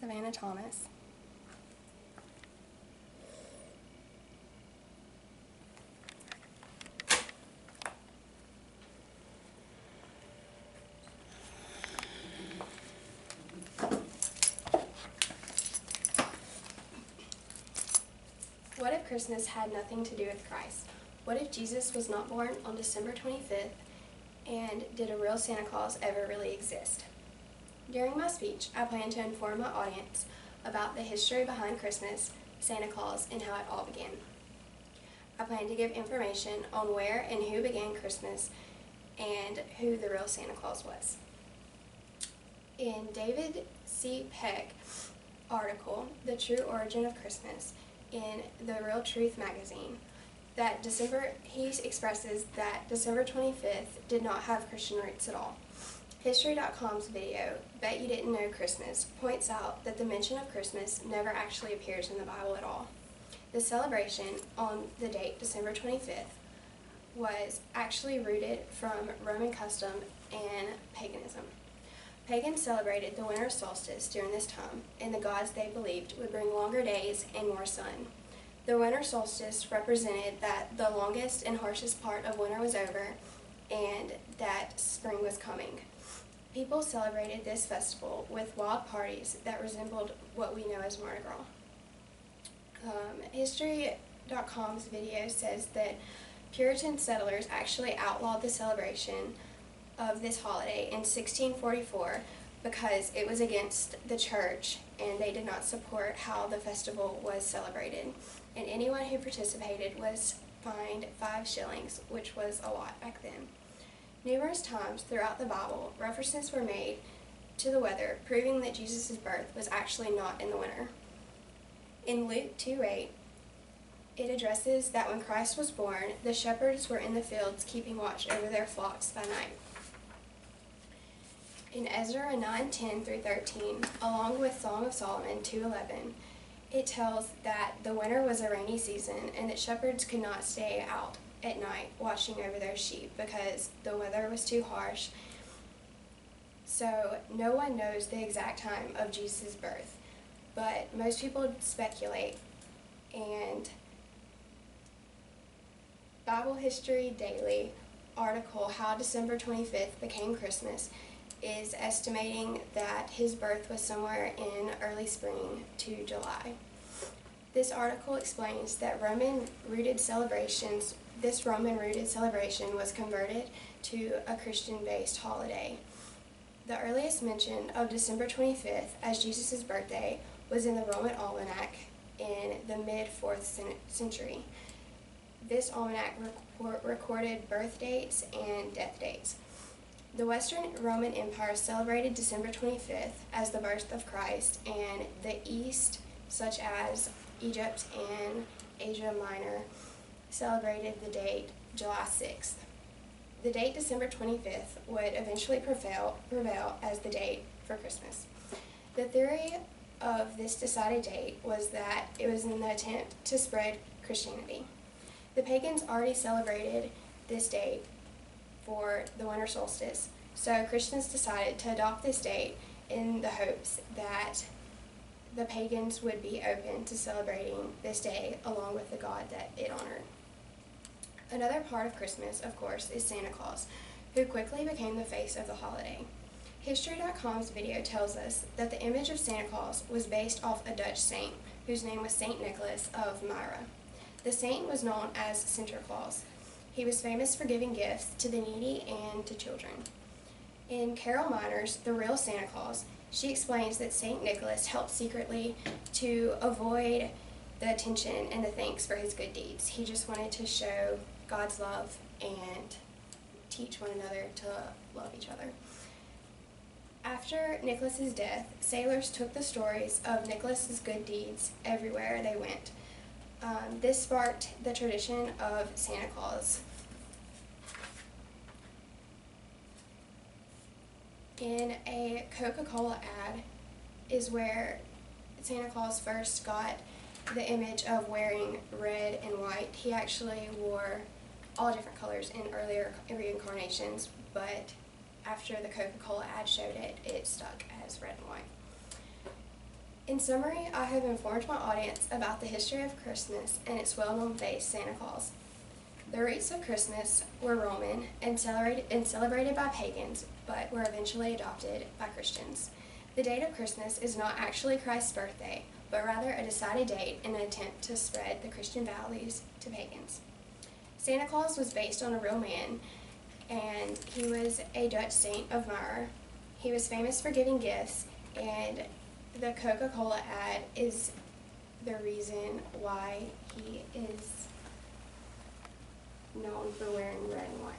Savannah Thomas. What if Christmas had nothing to do with Christ? What if Jesus was not born on December 25th? And did a real Santa Claus ever really exist? During my speech, I plan to inform my audience about the history behind Christmas, Santa Claus, and how it all began. I plan to give information on where and who began Christmas and who the real Santa Claus was. In David C. Peck's article, The True Origin of Christmas, in The Real Truth magazine, he expresses that December 25th did not have Christian roots at all. History.com's video, Bet You Didn't Know Christmas, points out that the mention of Christmas never actually appears in the Bible at all. The celebration on the date December 25th was actually rooted from Roman custom and paganism. Pagans celebrated the winter solstice during this time, and the gods they believed would bring longer days and more sun. The winter solstice represented that the longest and harshest part of winter was over and that spring was coming. People celebrated this festival with wild parties that resembled what we know as Mardi Gras. History.com's video says that Puritan settlers actually outlawed the celebration of this holiday in 1644 because it was against the church and they did not support how the festival was celebrated. And anyone who participated was fined 5 shillings, which was a lot back then. Numerous times throughout the Bible, references were made to the weather, proving that Jesus' birth was actually not in the winter. In Luke 2:8, it addresses that when Christ was born, the shepherds were in the fields keeping watch over their flocks by night. In Ezra 9:10 through 13, along with Song of Solomon 2:11, it tells that the winter was a rainy season and that shepherds could not stay out at night watching over their sheep because the weather was too harsh. So no one knows the exact time of Jesus' birth, but most people speculate. And Bible History Daily article, How December 25th Became Christmas, is estimating that his birth was somewhere in early spring to July. This article explains that this Roman-rooted celebration was converted to a Christian-based holiday. The earliest mention of December 25th as Jesus' birthday was in the Roman almanac in the mid-4th century. This almanac recorded birth dates and death dates. The Western Roman Empire celebrated December 25th as the birth of Christ, and the East, such as Egypt and Asia Minor, celebrated the date July 6th. The date December 25th would eventually prevail as the date for Christmas. The theory of this decided date was that it was an attempt to spread Christianity. The pagans already celebrated this date for the winter solstice, so Christians decided to adopt this date in the hopes that the pagans would be open to celebrating this day along with the God that it honored. Another part of Christmas, of course, is Santa Claus, who quickly became the face of the holiday. History.com's video tells us that the image of Santa Claus was based off a Dutch saint whose name was Saint Nicholas of Myra. The saint was known as Sinterklaas. He was famous for giving gifts to the needy and to children. In Carol Miner's The Real Santa Claus, she explains that St. Nicholas helped secretly to avoid the attention and the thanks for his good deeds. He just wanted to show God's love and teach one another to love each other. After Nicholas's death, sailors took the stories of Nicholas's good deeds everywhere they went. This sparked the tradition of Santa Claus. In a Coca-Cola ad is where Santa Claus first got the image of wearing red and white. He actually wore all different colors in earlier reincarnations, but after the Coca-Cola ad showed it, it stuck as red and white. In summary, I have informed my audience about the history of Christmas and its well-known face, Santa Claus. The roots of Christmas were Roman and celebrated by pagans, but were eventually adopted by Christians. The date of Christmas is not actually Christ's birthday, but rather a decided date in an attempt to spread the Christian values to pagans. Santa Claus was based on a real man, and he was a Dutch saint of Myra. He was famous for giving gifts, and the Coca-Cola ad is the reason why he is known for wearing red and white.